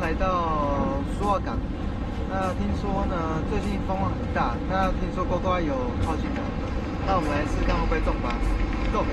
来到苏澳港。那听说呢，最近风浪很大，那听说呱呱有靠近来，那我们来试试看会不会中吧。Go！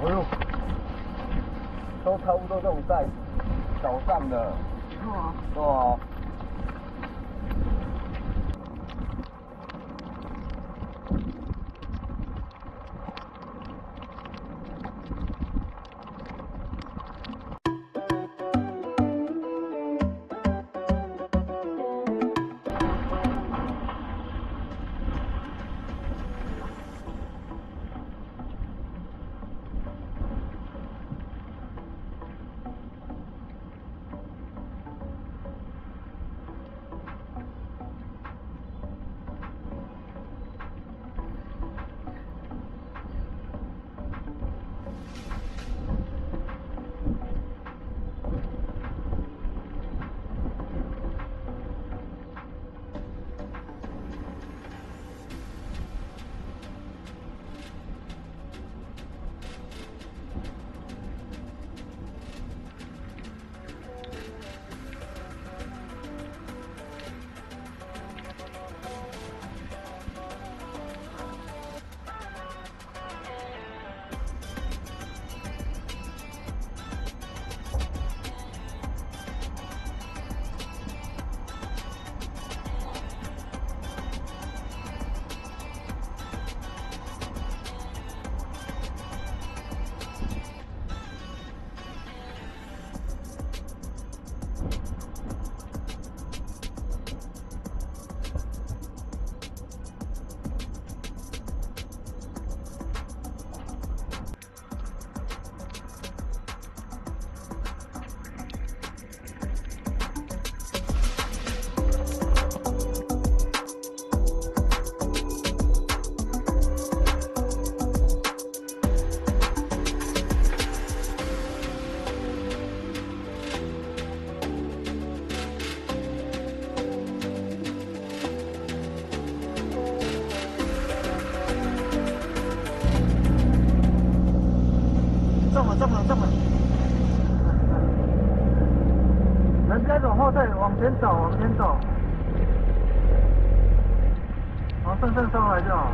哎呦，都差不多这种在早上的，哦。中了！人该往后退，往前走，顺顺收来就好。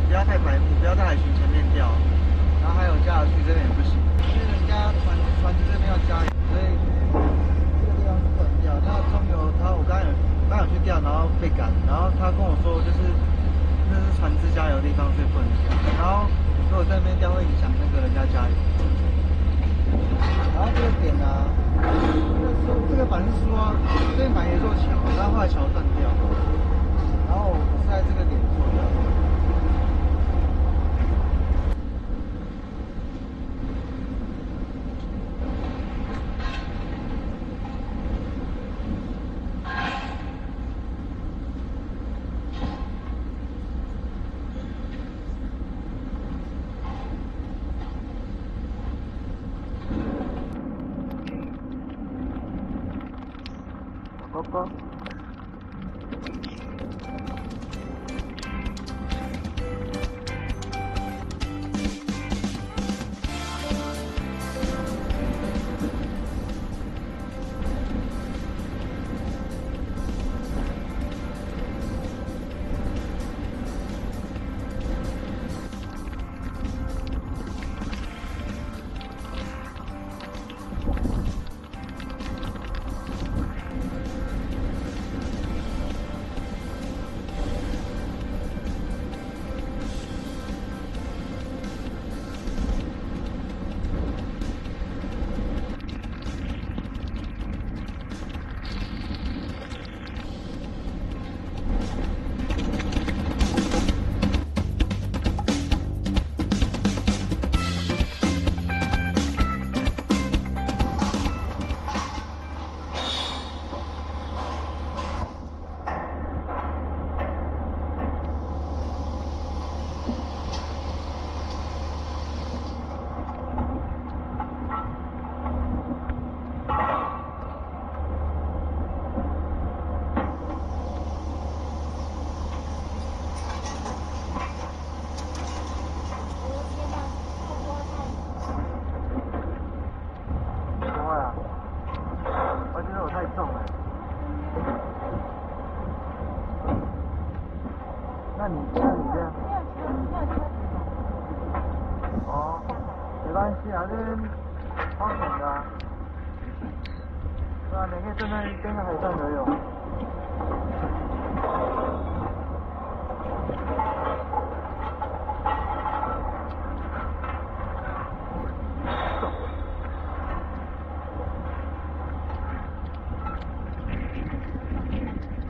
不要太白目，不要在海巡前面钓，然后还有加油区这边也不行，因为人家船只这边要加油，所以这个地方是不能钓。那中油我刚有去钓，然后被赶，然后他跟我说就是那是船只加油的地方，所以不能钓。然后如果在那边钓会影响那个人家加油。然后这个点呢、这个板是说这边板有一座桥，然后后来桥断掉，然后我是在这个点做的。哥哥。那你这样？哦，没关系啊，这边超爽的啊。对啊，你可以站在边上海上游泳。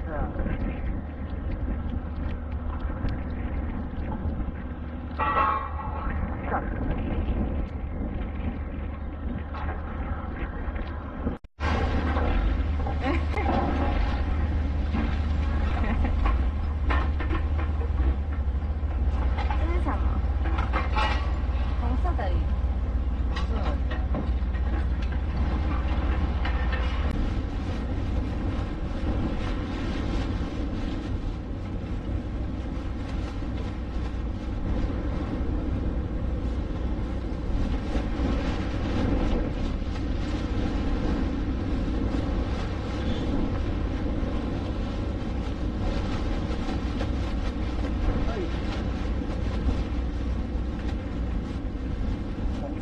对啊。干。这是什么？红色的鱼。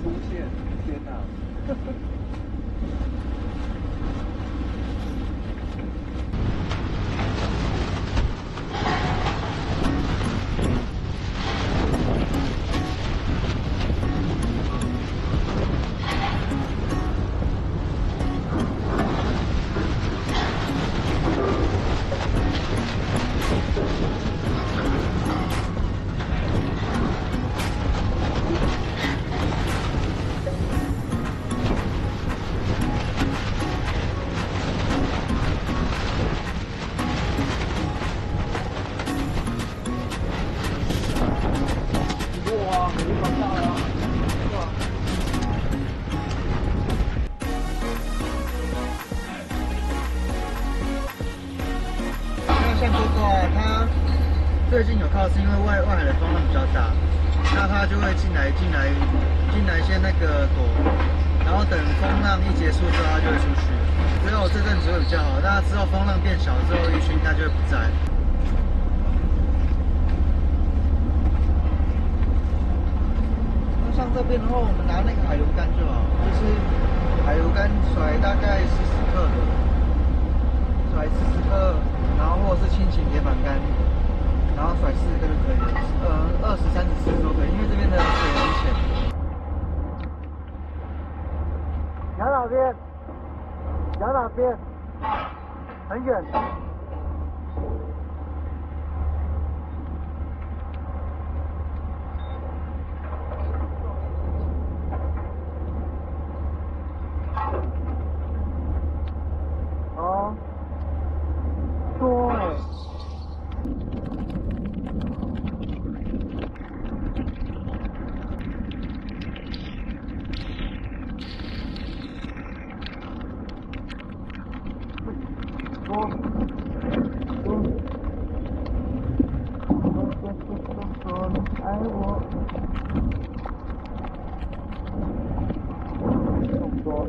出现，天哪！哇，没看到啊！哇！那像哥哥啊，他最近有靠是因为外海的风浪比较大，那他就会进来先那个躲，然后等风浪一结束之后，他就会出去。只有这阵子会比较好，那之后风浪变小之后，鱼群它就会不在。像这边的话，我们拿那个海油竿就好，就是海油竿甩大概40克的，甩40克，然后或者是轻型铁板竿，然后甩40克就可以了，20、30、40都可以，因为这边的水很浅。摇哪边？摇哪边？很远。哦，多哎。多说你爱我。动作。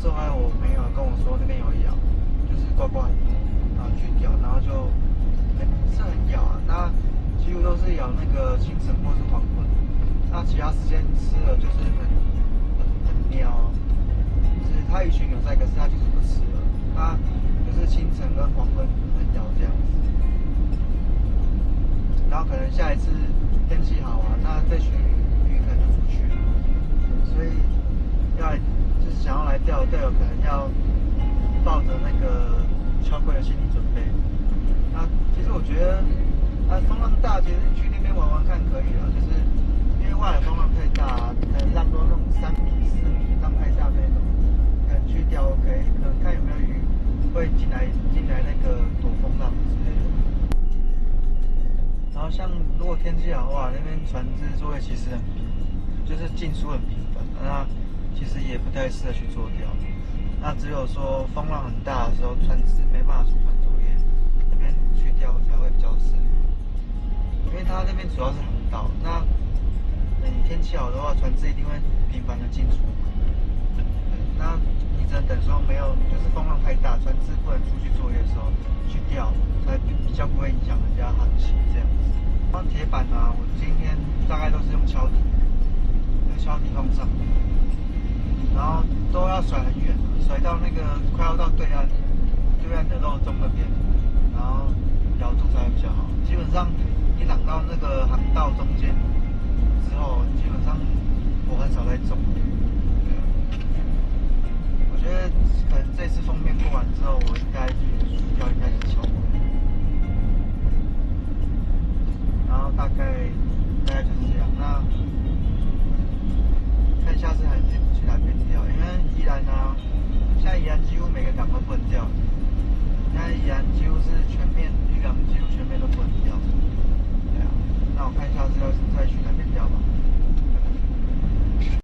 之后还有我朋友跟我说那边有咬，就是怪怪的，然后去咬，然后就是很咬啊，那几乎都是咬那个清晨或是黄昏，那其他时间吃了就是很喵，就是它鱼群有在，可是它就是不吃了，它就是清晨跟黄昏很咬这样子，然后可能下一次天气好啊，那这群鱼可能就出去了，所以要来就是想要来钓友可能要抱着那个敲龟的心理准备。那其实我觉得，风浪大，其实你去那边玩玩看可以了，就是因为外海风浪太大，浪都那种3米、4米，浪太大那种，可能去钓 OK，可能看有没有鱼会进来那个躲风浪之类的。然后像如果天气好的话，那边船只作业其实就是进出很频繁，那其实也不太适合去做钓。那只有说风浪很大的时候，船只没办法出船作业，那边去钓才会比较适合。因为它那边主要是航道，那你天气好的话，船只一定会频繁的进出。那你只能等说没有，就是风浪太大，船只不能出去作业的时候去钓，才比较不会影响人家航行这样子。像铁板啊，我今天大概都是用敲底，用敲底放上，然后都要甩很远，甩到那个快要到对岸的肉中那边，然后咬住才会比较好。基本上你挡到那个航道中间之后，基本上我很少在中。我觉得可能这次封面过完之后，我应该去钓应该是敲龟，然后大概就是这样。那看下次还去哪边钓，因为宜兰啊，现在宜兰几乎每个港都不能钓，现在宜兰几乎是全面